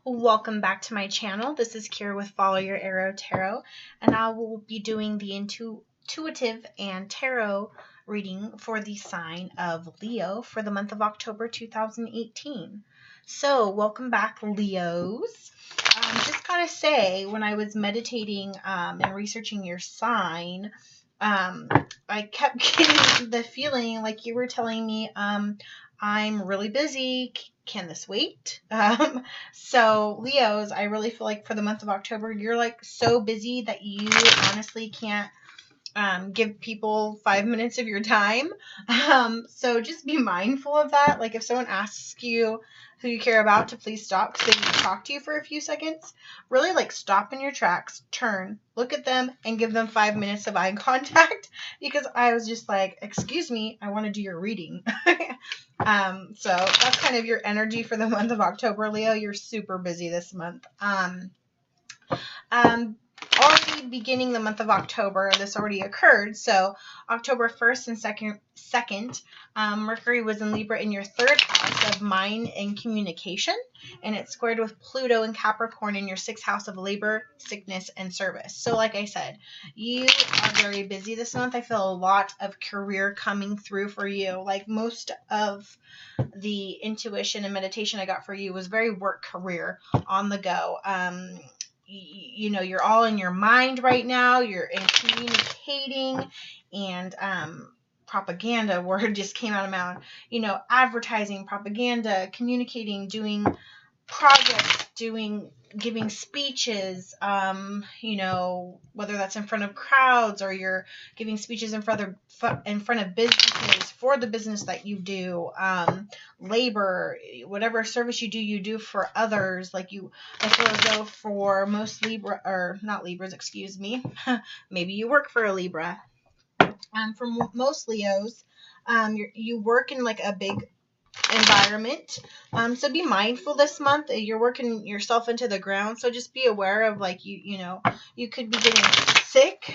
Welcome back to my channel. This is Kira with Follow Your Arrow Tarot, and I will be doing the intuitive and tarot reading for the sign of Leo for the month of October 2018. So, welcome back, Leos. Just gotta say, when I was meditating and researching your sign, I kept getting the feeling like you were telling me, I'm really busy. Can this wait? So Leos, I really feel like for the month of October, you're like so busy that you honestly can't give people 5 minutes of your time. So just be mindful of that. Like if someone asks you who you care about to please stop because they need to talk to you for a few seconds, really like stop in your tracks, turn, look at them, and give them 5 minutes of eye contact, because I was just like, excuse me, I want to do your reading. So that's kind of your energy for the month of October, Leo. You're super busy this month. Already beginning the month of October, this already occurred. So October 1st and 2nd, Mercury was in Libra in your 3rd house of mind and communication, and it's squared with Pluto and Capricorn in your 6th house of labor, sickness, and service. So like I said, you are very busy this month. I feel a lot of career coming through for you. Like most of the intuition and meditation I got for you was very work career on the go. You know, you're all in your mind right now. You're in communicating, and propaganda word just came out of my mouth. You know, advertising, propaganda, communicating, doing projects, giving speeches, you know, whether that's in front of crowds or you're giving speeches in front of businesses for the business that you do, labor, whatever service you do for others. Like I feel as though for most Libra, or not Libras, excuse me, maybe you work for a Libra. For most Leos, you work in like a big environment, so be mindful this month. You're working yourself into the ground, so just be aware of like you know, you could be getting sick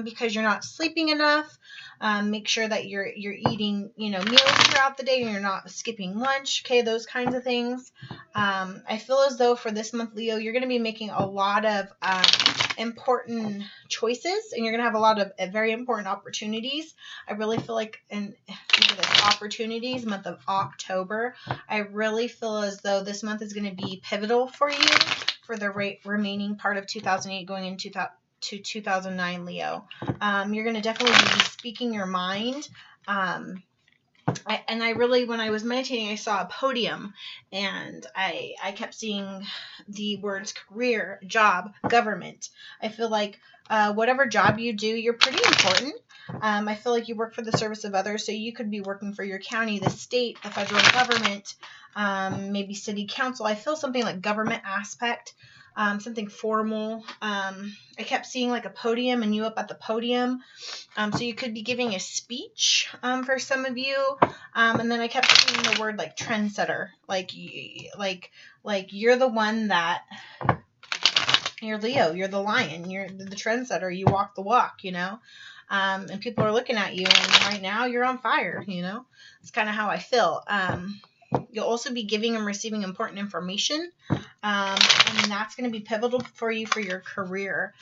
because you're not sleeping enough. Make sure that you're eating, you know, meals throughout the day and you're not skipping lunch, okay, those kinds of things. I feel as though for this month, Leo, you're going to be making a lot of important choices, and you're going to have a lot of very important opportunities. I really feel like in this opportunities month of October, I really feel as though this month is going to be pivotal for you for the remaining part of 2008 going into 2009, Leo. You're going to definitely be speaking your mind. I really, when I was meditating, I saw a podium, and I kept seeing the words career, job, government. I feel like whatever job you do, you're pretty important. I feel like you work for the service of others, so you could be working for your county, the state, the federal government, maybe city council. I feel something like government aspect. Something formal. I kept seeing like a podium and you up at the podium. So you could be giving a speech for some of you. And then I kept seeing the word like trendsetter. Like you're the one that, you're Leo, you're the lion, you're the trendsetter, you walk the walk, you know. And people are looking at you, and right now you're on fire, you know. It's kind of how I feel. You'll also be giving and receiving important information, and that's going to be pivotal for you for your career.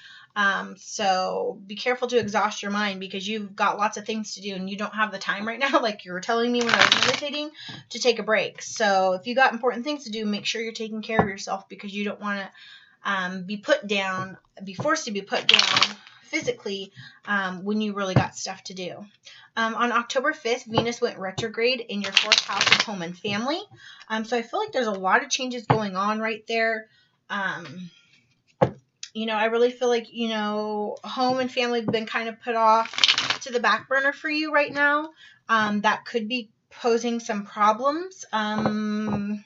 So be careful to exhaust your mind, because you've got lots of things to do and you don't have the time right now, like you were telling me when I was meditating, to take a break. So if you got important things to do, make sure you're taking care of yourself, because you don't want to be forced to be put down physically when you really got stuff to do. On October 5th, Venus went retrograde in your 4th house of home and family. So I feel like there's a lot of changes going on right there. You know, I really feel like, you know, home and family have been kind of put off to the back burner for you right now. That could be posing some problems. You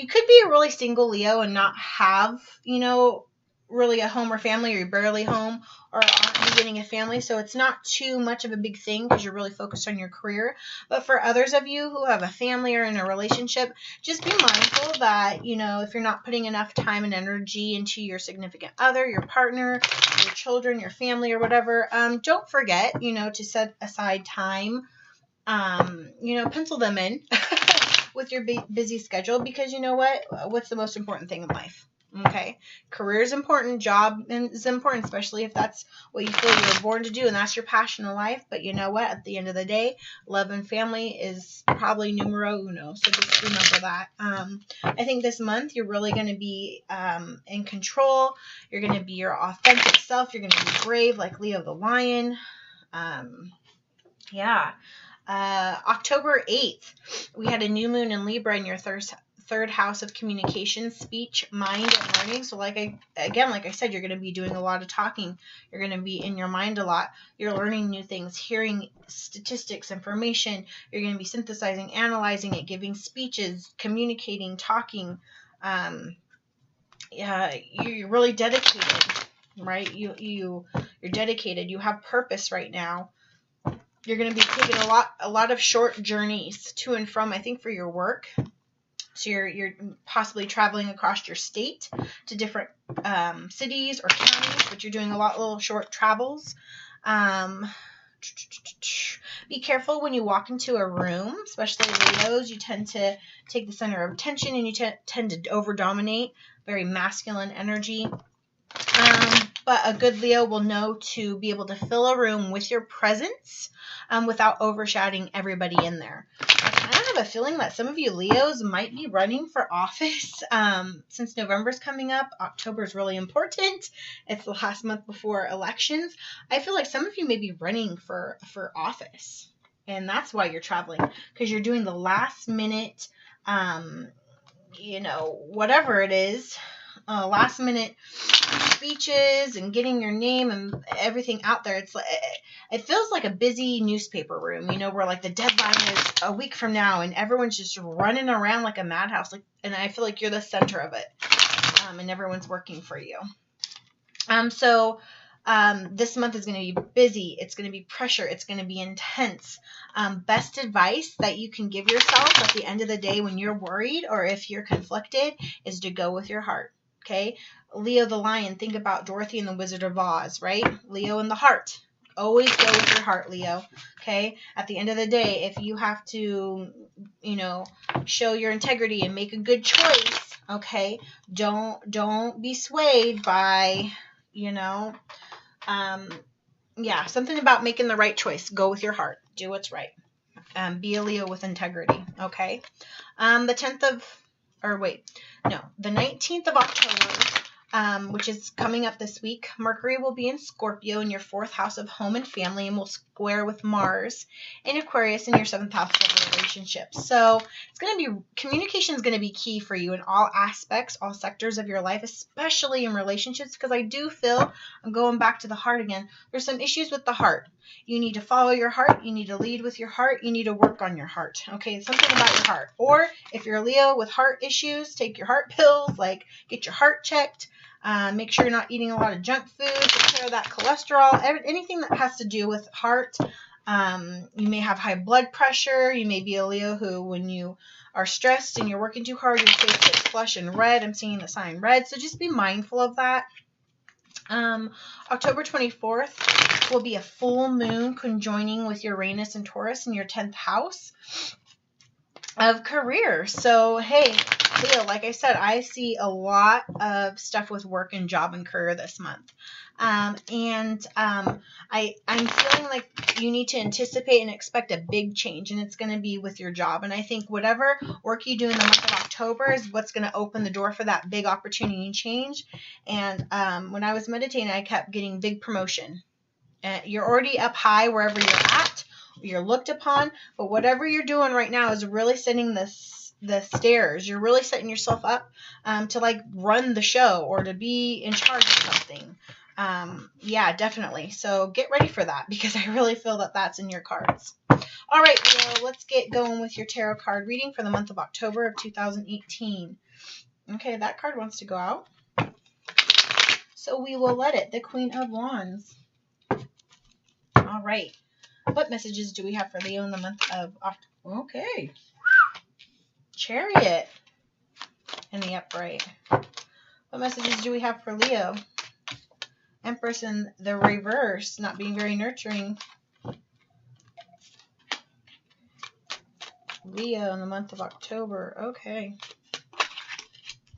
could be a really single Leo and not have, you know, really a home or family, or you're barely home or aren't beginning a family, so it's not too much of a big thing because you're really focused on your career. But for others of you who have a family or in a relationship, just be mindful that, you know, if you're not putting enough time and energy into your significant other, your partner, your children, your family, or whatever, don't forget, you know, to set aside time, you know, pencil them in with your busy schedule, because you know what? What's the most important thing in life? Okay, career is important, job is important, especially if that's what you feel you were born to do and that's your passion in life. But you know what? At the end of the day, love and family is probably numero uno. So just remember that. I think this month you're really going to be in control. You're going to be your authentic self. You're going to be brave, like Leo the Lion. October 8th, we had a new moon in Libra in your third house of communication, speech, mind, and learning. So like I said, you're going to be doing a lot of talking. You're going to be in your mind a lot. You're learning new things, hearing statistics, information. You're going to be synthesizing, analyzing it, giving speeches, communicating, talking. You're really dedicated, right? You're dedicated. You have purpose right now. You're going to be taking a lot of short journeys to and from, I think, for your work. So you're possibly traveling across your state to different cities or counties, but you're doing a lot of little short travels. Be careful when you walk into a room, especially Leos. You tend to take the center of attention and you tend to over-dominate, very masculine energy. But a good Leo will know to be able to fill a room with your presence without overshadowing everybody in there. I kind of have a feeling that some of you Leos might be running for office since November's coming up. October is really important. It's the last month before elections. I feel like some of you may be running for office, and that's why you're traveling, because you're doing the last minute, whatever it is, last minute speeches and getting your name and everything out there. It's like, it feels like a busy newspaper room, where like the deadline is a week from now and everyone's just running around like a madhouse. And I feel like you're the center of it, and everyone's working for you. This month is going to be busy. It's going to be pressure. It's going to be intense. Best advice that you can give yourself at the end of the day when you're worried or if you're conflicted is to go with your heart. Okay, Leo the Lion, think about Dorothy and the Wizard of Oz, right? Leo in the heart. Always go with your heart, Leo. Okay, at the end of the day, if you have to, show your integrity and make a good choice, okay, don't be swayed by, something about making the right choice. Go with your heart. Do what's right. Be a Leo with integrity, okay? The 19th of October, which is coming up this week, Mercury will be in Scorpio in your 4th house of home and family and will square with Mars in Aquarius in your 7th house of relationships. So communication is going to be key for you in all aspects, all sectors of your life, especially in relationships, because I do feel, I'm going back to the heart again, there's some issues with the heart. You need to follow your heart. You need to lead with your heart. You need to work on your heart. Okay, something about your heart. Or if you're a Leo with heart issues, take your heart pills, like get your heart checked. Make sure you're not eating a lot of junk food. Take care of that cholesterol. Anything that has to do with heart. You may have high blood pressure. You may be a Leo who, when you are stressed and you're working too hard, your face gets flush and red. I'm seeing the sign red. So just be mindful of that. October 24th will be a full moon conjoining with Uranus and Taurus in your 10th house of career. So, hey, Leo, like I said, I see a lot of stuff with work and job and career this month. I'm feeling like you need to anticipate and expect a big change, and it's going to be with your job. And I think whatever work you do in the month of October is what's going to open the door for that big opportunity and change. And when I was meditating, I kept getting big promotion. You're already up high wherever you're at, you're looked upon, but whatever you're doing right now is really setting the stairs. You're really setting yourself up to like run the show or to be in charge of something. Yeah, definitely. So get ready for that, because I really feel that that's in your cards. All right, Leo, let's get going with your tarot card reading for the month of October of 2018. Okay, that card wants to go out. So we will let it. The Queen of Wands. All right. What messages do we have for Leo in the month of October? Okay. Chariot in the upright. What messages do we have for Leo? Empress in the reverse, not being very nurturing. Leo in the month of October. Okay.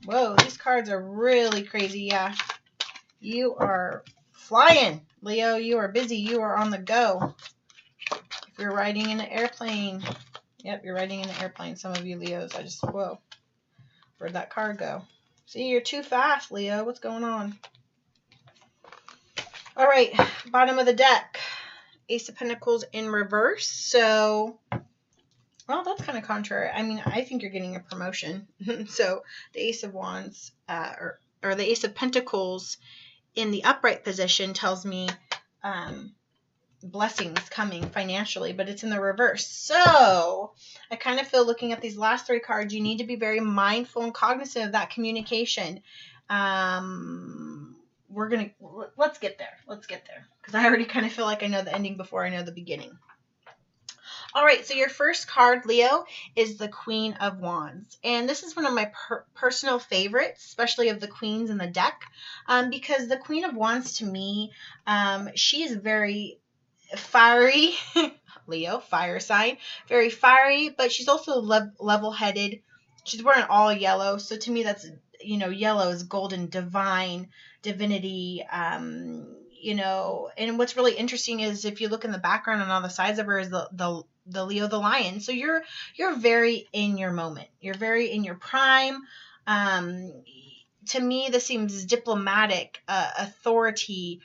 Whoa, these cards are really crazy. Yeah. You are flying. Leo, you are busy. You are on the go. If you're riding in an airplane. Yep, you're riding in an airplane. Some of you Leos. Whoa. Where'd that card go? See, you're too fast, Leo. What's going on? All right, bottom of the deck. Ace of Pentacles in reverse. So, well, that's kind of contrary. I mean, I think you're getting a promotion. So, the Ace of Wands, or the Ace of Pentacles in the upright position tells me blessings coming financially, but it's in the reverse. So I kind of feel, looking at these last three cards, you need to be very mindful and cognizant of that communication. Let's get there. Because I already kind of feel like I know the ending before I know the beginning. All right, so your first card, Leo, is the Queen of Wands. And this is one of my personal favorites, especially of the queens in the deck, because the Queen of Wands, to me, she is very fiery. Leo, fire sign, very fiery, but she's also level-headed. She's wearing all yellow, so to me that's, yellow is golden, divine, divinity, and what's really interesting is if you look in the background and on the sides of her is the Leo, the lion. So you're very in your moment. You're very in your prime. To me, this seems diplomatic, authority.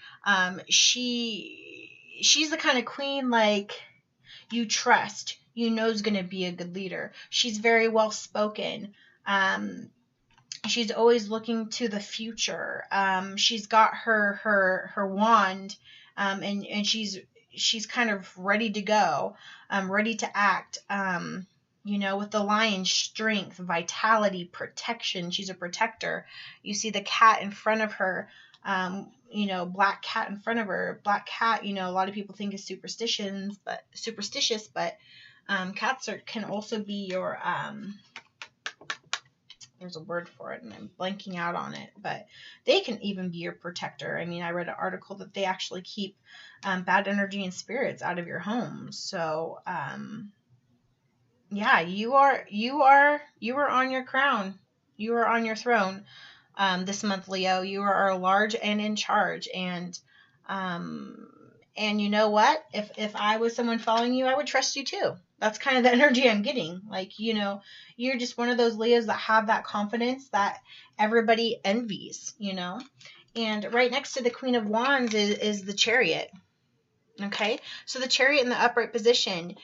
She's the kind of queen like you trust, is going to be a good leader. She's very well spoken. She's always looking to the future. She's got her wand, and she's kind of ready to go, ready to act. With the lion, strength, vitality, protection. She's a protector. You see the cat in front of her. Black cat in front of her. Black cat, a lot of people think is superstitious, but cats can also be your, there's a word for it and I'm blanking out on it, but they can even be your protector. I mean, I read an article that they actually keep bad energy and spirits out of your home. So, yeah, you are on your crown. You are on your throne. This month, Leo, you are large and in charge. And you know what? If I was someone following you, I would trust you too. That's kind of the energy I'm getting. Like, you're just one of those Leos that have that confidence that everybody envies, And right next to the Queen of Wands is the Chariot. Okay, so the Chariot in the upright position,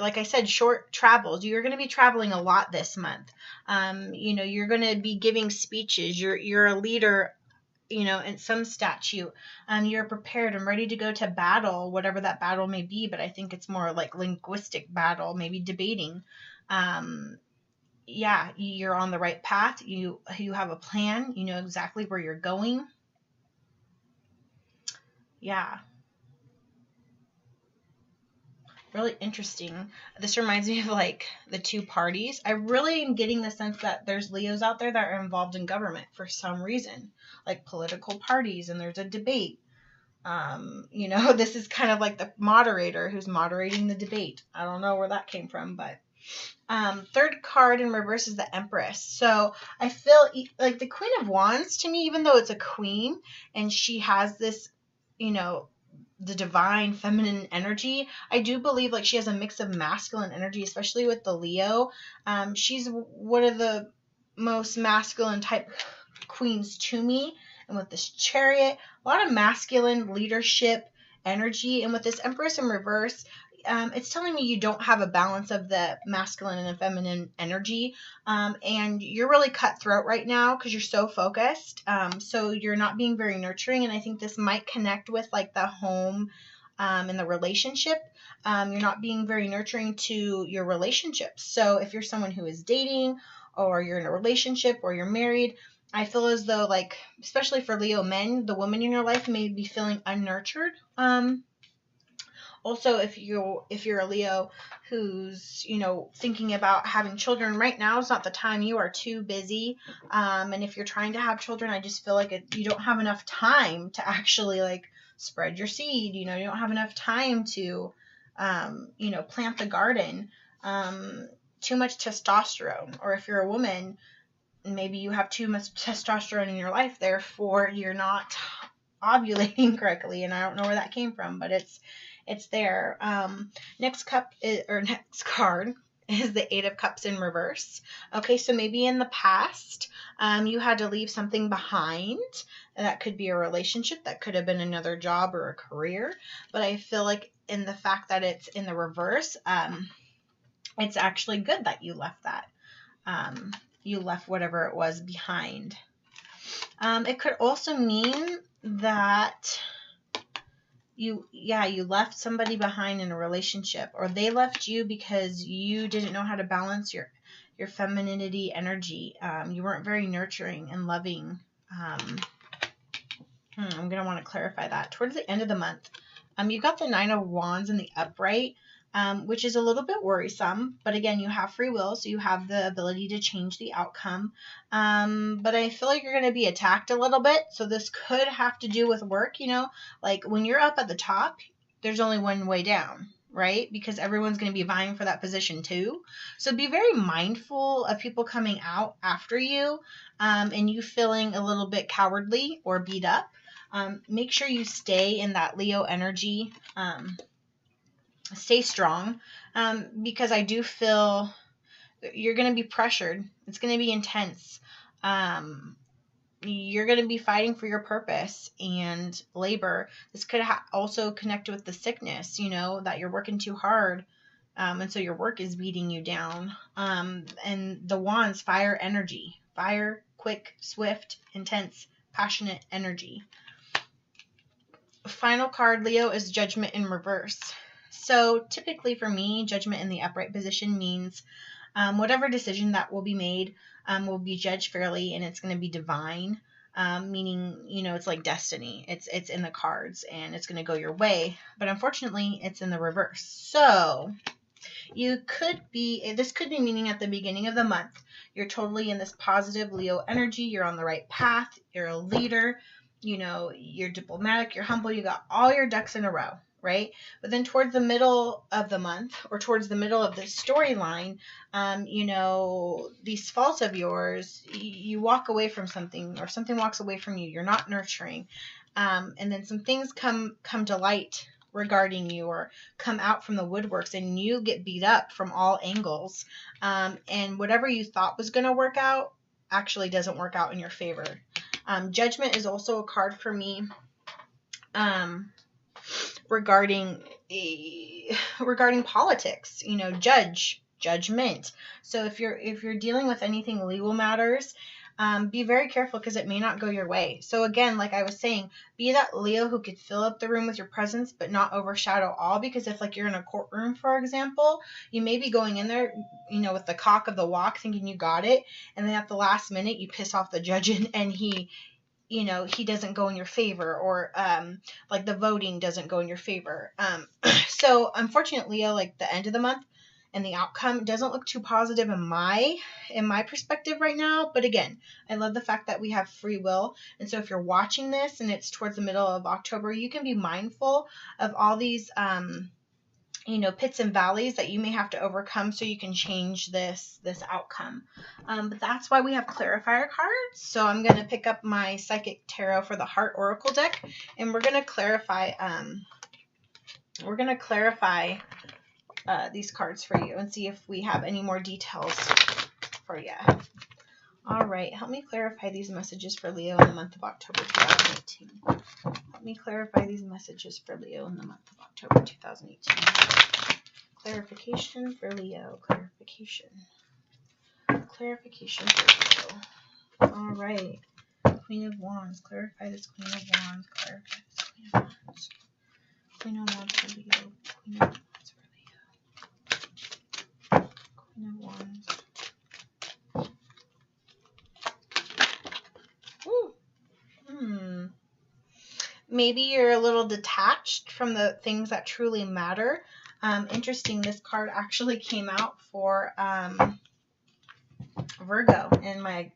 like I said, short travels. You're going to be traveling a lot this month. You're going to be giving speeches. You're a leader, in some statute. You're prepared and ready to go to battle, whatever that battle may be. But I think it's more like linguistic battle, maybe debating. Yeah, you're on the right path. You have a plan. You know exactly where you're going. Yeah. Really interesting. This reminds me of like the two parties. I really am getting the sense that there's Leos out there that are involved in government for some reason, like political parties, and there's a debate. This is kind of like the moderator who's moderating the debate. I don't know where that came from, but third card in reverse is the Empress. So I feel like the Queen of Wands, to me, even though it's a queen and she has this, the divine feminine energy, I do believe like she has a mix of masculine energy, especially with the Leo. She's one of the most masculine type queens to me. And with this Chariot, a lot of masculine leadership energy. And with this Empress in reverse, it's telling me you don't have a balance of the masculine and the feminine energy. And you're really cutthroat right now because you're so focused. So you're not being very nurturing. And I think this might connect with like the home and the relationship. You're not being very nurturing to your relationships. So if you're someone who is dating or you're in a relationship or you're married, I feel as though, like, especially for Leo men, the woman in your life may be feeling unnurtured. Also, if you're a Leo who's, thinking about having children right now, is not the time. You are too busy. And if you're trying to have children, I just feel like you don't have enough time to actually like spread your seed. You don't have enough time to, plant the garden. too much testosterone, or if you're a woman, maybe you have too much testosterone in your life, therefore you're not ovulating correctly, and I don't know where that came from, but it's there. Next card is the Eight of Cups in reverse. Okay, so maybe in the past, you had to leave something behind. That could be a relationship, that could have been another job or a career, but I feel like in the fact that it's in the reverse, it's actually good that you left that. You left whatever it was behind. It could also mean that you left somebody behind in a relationship, or they left you because you didn't know how to balance your femininity energy. You weren't very nurturing and loving. I'm going to want to clarify that. Towards the end of the month, you got the Nine of Wands in the upright, which is a little bit worrisome. But again, you have free will, so you have the ability to change the outcome. But I feel like you're going to be attacked a little bit. So this could have to do with work, like when you're up at the top, there's only one way down, right? Because everyone's going to be vying for that position too. So be very mindful of people coming out after you, and you feeling a little bit cowardly or beat up. Make sure you stay in that Leo energy. Stay strong, because I do feel you're going to be pressured. It's going to be intense. You're going to be fighting for your purpose and labor. This could also connect with the sickness, that you're working too hard, and so your work is beating you down. And the Wands, fire energy. Fire, quick, swift, intense, passionate energy. Final card, Leo, is Judgment in reverse. So typically for me, Judgment in the upright position means whatever decision that will be made will be judged fairly, and it's going to be divine, meaning, it's like destiny. It's in the cards, and it's going to go your way. But unfortunately, it's in the reverse. So this could be meaning at the beginning of the month, you're totally in this positive Leo energy. You're on the right path. You're a leader. You're diplomatic. You're humble. You got all your ducks in a row. Right? But then towards the middle of the month, or towards the middle of the storyline, these faults of yours, you walk away from something, or something walks away from you. You're not nurturing. And then some things come to light regarding you, or come out from the woodworks, and you get beat up from all angles. And whatever you thought was going to work out actually doesn't work out in your favor. Judgment is also a card for me. Regarding politics, judgment. So if you're dealing with anything legal matters, be very careful, because it may not go your way. So again, like I was saying, be that Leo who could fill up the room with your presence, but not overshadow all. Because if you're in a courtroom, for example, you may be going in there, with the cock of the walk, thinking you got it, and then at the last minute you piss off the judge, and he doesn't go in your favor, or the voting doesn't go in your favor. So unfortunately, Leo, the end of the month and the outcome doesn't look too positive in my perspective right now. But again, I love the fact that we have free will. And so if you're watching this and it's towards the middle of October, you can be mindful of all these pits and valleys that you may have to overcome, so you can change this outcome. But that's why we have clarifier cards. So I'm going to pick up my Psychic Tarot for the Heart Oracle deck, and we're going to clarify these cards for you, and see if we have any more details for you. All right, help me clarify these messages for Leo in the month of October 2018. Help me clarify these messages for Leo in the month of October 2018. Clarification for Leo. Clarification for Leo. All right. Queen of Wands. Clarify this Queen of Wands. Clarify this Queen of Wands. Queen of Wands for Leo. Queen of Wands for Leo. Queen of Wands. Maybe you're a little detached from the things that truly matter. Interesting, this card actually came out for Virgo in my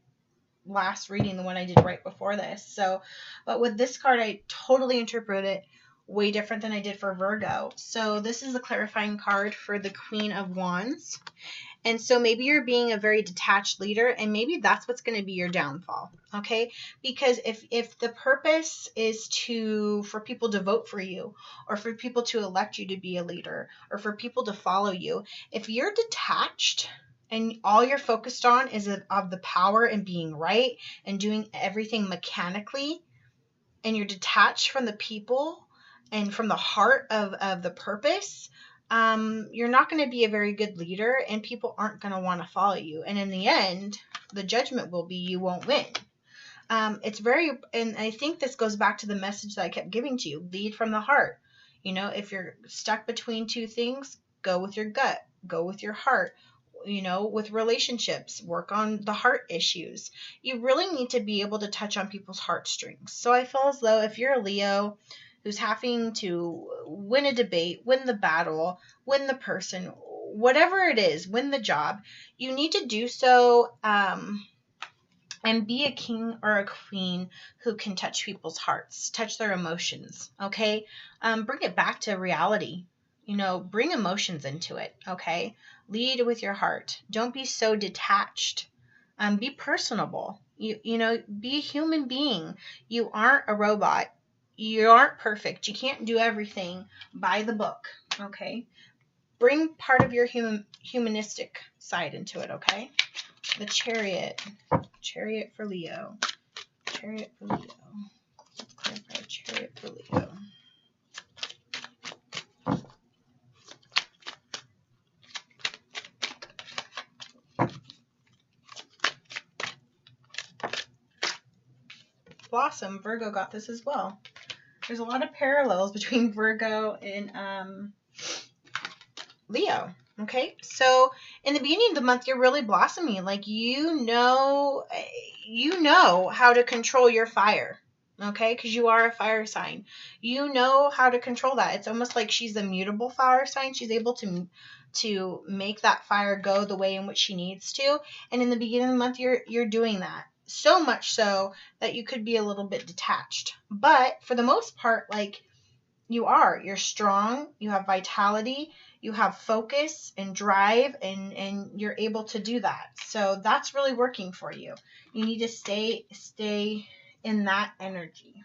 last reading, the one I did right before this. So, but with this card, I totally interpret it way different than I did for Virgo. So this is the clarifying card for the Queen of Wands. And so maybe you're being a very detached leader, and maybe that's what's going to be your downfall, okay? Because if the purpose is for people to vote for you, or for people to elect you to be a leader, or for people to follow you, if you're detached and all you're focused on is of the power and being right and doing everything mechanically, and you're detached from the people and from the heart of the purpose, you're not going to be a very good leader, and people aren't going to want to follow you. And in the end, the judgment will be you won't win. And I think this goes back to the message that I kept giving to you, lead from the heart. You know, if you're stuck between two things, go with your gut, go with your heart. You know, with relationships, work on the heart issues. You really need to be able to touch on people's heartstrings. So I feel as though if you're a Leo who's having to win a debate, win the battle, win the person, whatever it is, win the job, you need to do so and be a king or a queen who can touch people's hearts, touch their emotions, okay? Bring it back to reality. You know, bring emotions into it, okay? Lead with your heart. Don't be so detached. Be personable. You know, be a human being. You aren't a robot. You aren't perfect. You can't do everything by the book, okay? Bring part of your humanistic side into it, okay? The Chariot. Chariot for Leo. Chariot for Leo. Let's clarify Chariot for Leo. Blossom, Virgo got this as well. There's a lot of parallels between Virgo and Leo. Okay, so in the beginning of the month, you're really blossoming. Like, you know how to control your fire. Okay, because you are a fire sign. You know how to control that. It's almost like she's a mutable fire sign. She's able to make that fire go the way in which she needs to. And in the beginning of the month, you're doing that. So much so that you could be a little bit detached. But for the most part, like, you're strong, you have vitality, you have focus and drive, and you're able to do that. So that's really working for you. You need to stay in that energy.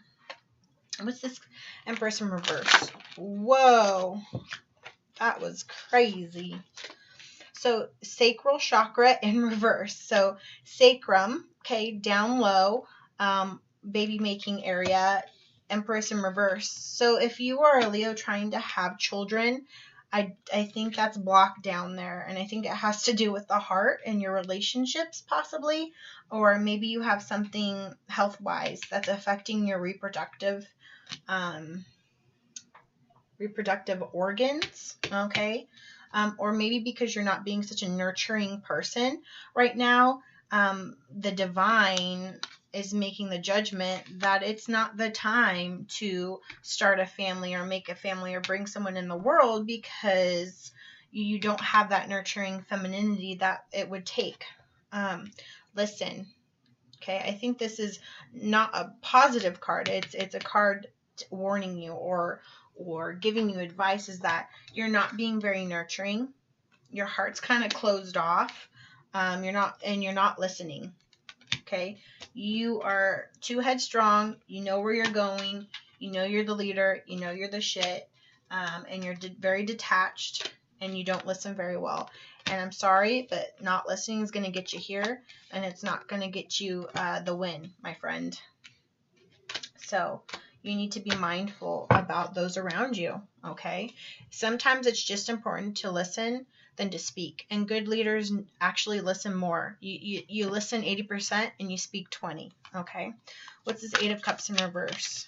What's this Empress in reverse? Whoa, that was crazy. So sacral chakra in reverse. So sacrum, okay, down low, baby making area, Empress in reverse. So if you are a Leo trying to have children, I think that's blocked down there. And I think it has to do with the heart and your relationships possibly. Or maybe you have something health-wise that's affecting your reproductive organs, okay? Or maybe because you're not being such a nurturing person right now, the divine is making the judgment that it's not the time to start a family or make a family or bring someone in the world because you don't have that nurturing femininity that it would take. Listen, okay, I think this is not a positive card. It's a card warning you or giving you advice is that you're not being very nurturing. Your heart's kind of closed off. You're not listening. Okay, you are too headstrong. You know where you're going. You know you're the leader. You know you're the shit. And you're very detached, and you don't listen very well. And I'm sorry, but not listening is going to get you here, and it's not going to get you the win, my friend. So you need to be mindful about those around you, okay? Sometimes it's just important to listen than to speak. And good leaders actually listen more. You listen 80% and you speak 20, okay? What's this Eight of Cups in reverse?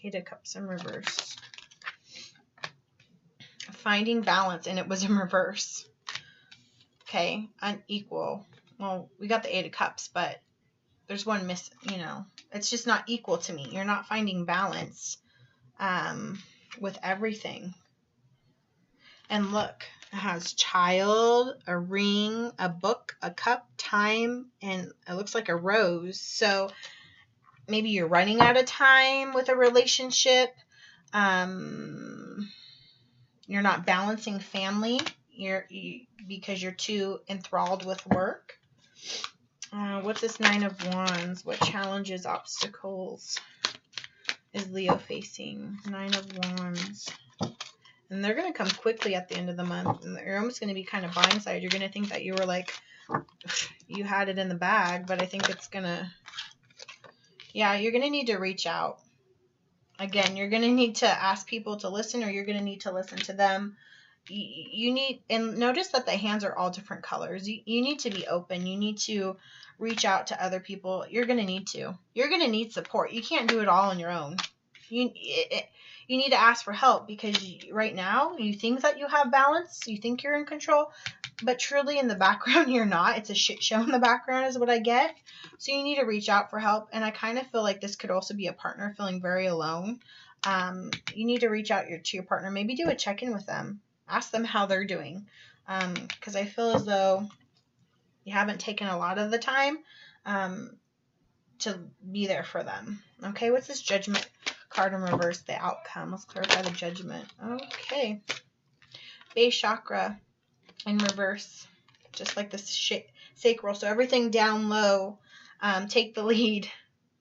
Eight of Cups in reverse. Finding balance, and it was in reverse. Okay, unequal. Well, we got the Eight of Cups, but there's one missing, you know. It's just not equal to me. You're not finding balance with everything. And look, it has child, a ring, a book, a cup, time, and it looks like a rose. So maybe you're running out of time with a relationship. You're not balancing family because you're too enthralled with work. What's this Nine of Wands? What challenges, obstacles is Leo facing? Nine of Wands. And they're going to come quickly at the end of the month. And you're almost going to be kind of blindsided. You're going to think that you were like, you had it in the bag. But I think it's going to, yeah, you're going to need to reach out. Again, you're going to need to ask people to listen, or you're going to need to listen to them. You need, and notice that the hands are all different colors. You need to be open. You need to reach out to other people. You're going to need to. You're going to need support. You can't do it all on your own. You need to ask for help, because right now you think that you have balance. You think you're in control, but truly in the background you're not. It's a shit show in the background is what I get. So you need to reach out for help. And I kind of feel like this could also be a partner feeling very alone. You need to reach out to your partner. Maybe do a check-in with them. Ask them how they're doing. Because I feel as though you haven't taken a lot of the time to be there for them. Okay, what's this Judgment card in reverse? The outcome. Let's clarify the Judgment. Okay. Base chakra in reverse. Just like this sacral. So everything down low. Take the lead.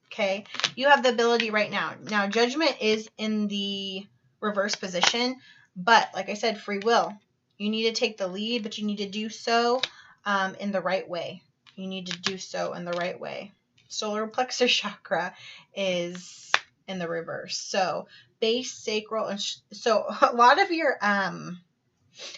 Okay. You have the ability right now. Now, Judgment is in the reverse position. But, like I said, free will. You need to take the lead, but you need to do so in the right way. You need to do so in the right way. Solar plexus chakra is in the reverse. So, base, sacral, and so a lot of your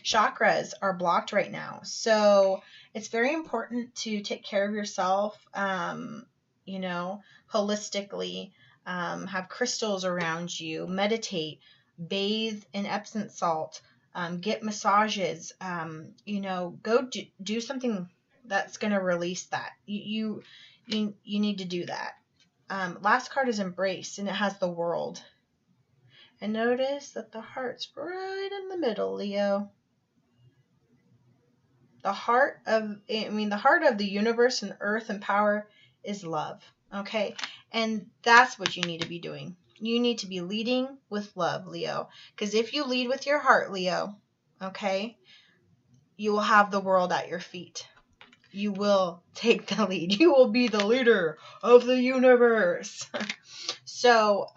chakras are blocked right now. So, it's very important to take care of yourself, holistically, have crystals around you, meditate, bathe in Epsom salt, get massages, go do something that's going to release that. You need to do that. Last card is Embrace, and it has the World. And notice that the heart's right in the middle, Leo. The heart of the universe and earth and power is love. Okay? And that's what you need to be doing. You need to be leading with love, Leo. Because if you lead with your heart, Leo, okay, you will have the world at your feet. You will take the lead. You will be the leader of the universe. So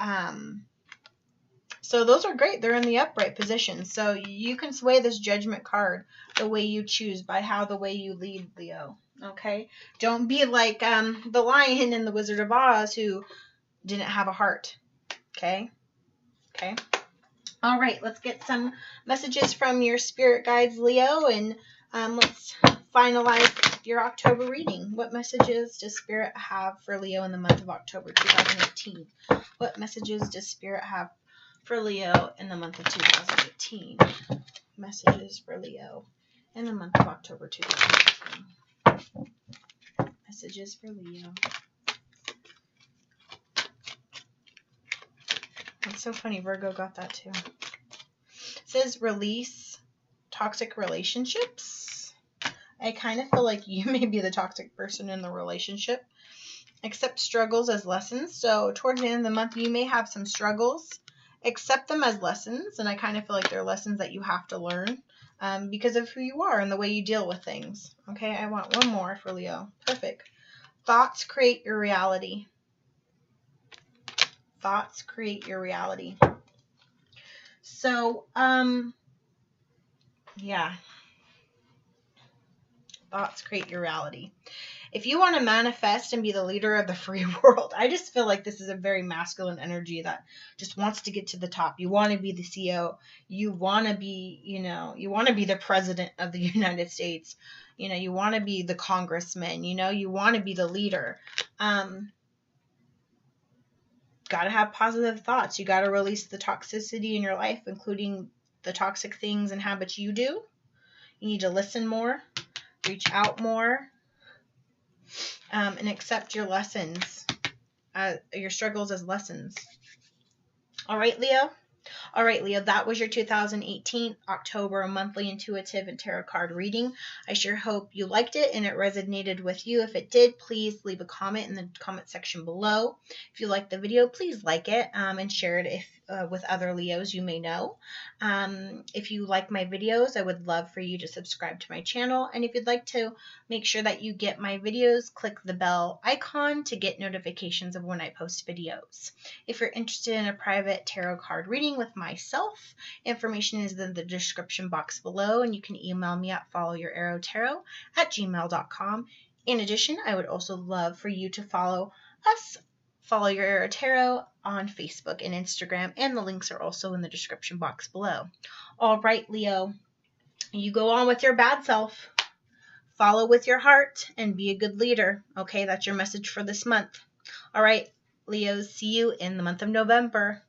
those are great. They're in the upright position. So you can sway this Judgment card the way you choose by the way you lead, Leo. Okay? Don't be like the lion in the Wizard of Oz who didn't have a heart. Okay? Okay. All right. Let's get some messages from your spirit guides, Leo, and let's finalize your October reading. What messages does Spirit have for Leo in the month of October 2018? What messages does Spirit have for Leo in the month of 2018? Messages for Leo in the month of October 2018. Messages for Leo. It's so funny, Virgo got that too. It says release toxic relationships. I kind of feel like you may be the toxic person in the relationship. Accept struggles as lessons. So towards the end of the month, you may have some struggles. Accept them as lessons. And I kind of feel like they're lessons that you have to learn because of who you are and the way you deal with things. Okay, I want one more for Leo. Perfect. Thoughts create your reality. Thoughts create your reality. So, yeah. Thoughts create your reality. If you want to manifest and be the leader of the free world, I just feel like this is a very masculine energy that just wants to get to the top. You want to be the CEO. You want to be, you want to be the president of the United States. You want to be the congressman. You want to be the leader. Got to have positive thoughts. You got to release the toxicity in your life, including the toxic things and habits you do. You need to listen more, reach out more, and accept your lessons, your struggles as lessons. All right, Leo? All right, Leo, that was your 2018 October monthly intuitive and tarot card reading. I sure hope you liked it and it resonated with you. If it did, please leave a comment in the comment section below. If you liked the video, please like it and share it with other Leos you may know. If you like my videos, I would love for you to subscribe to my channel. And if you'd like to make sure that you get my videos, click the bell icon to get notifications of when I post videos. If you're interested in a private tarot card reading with myself, information is in the description box below, and you can email me at FollowYourArrowTarot@gmail.com. In addition, I would also love for you to follow us, Follow Your Arrow Tarot, on Facebook and Instagram, and the links are also in the description box below. All right, Leo, you go on with your bad self. Follow with your heart and be a good leader. Okay, that's your message for this month. All right, Leos, see you in the month of November.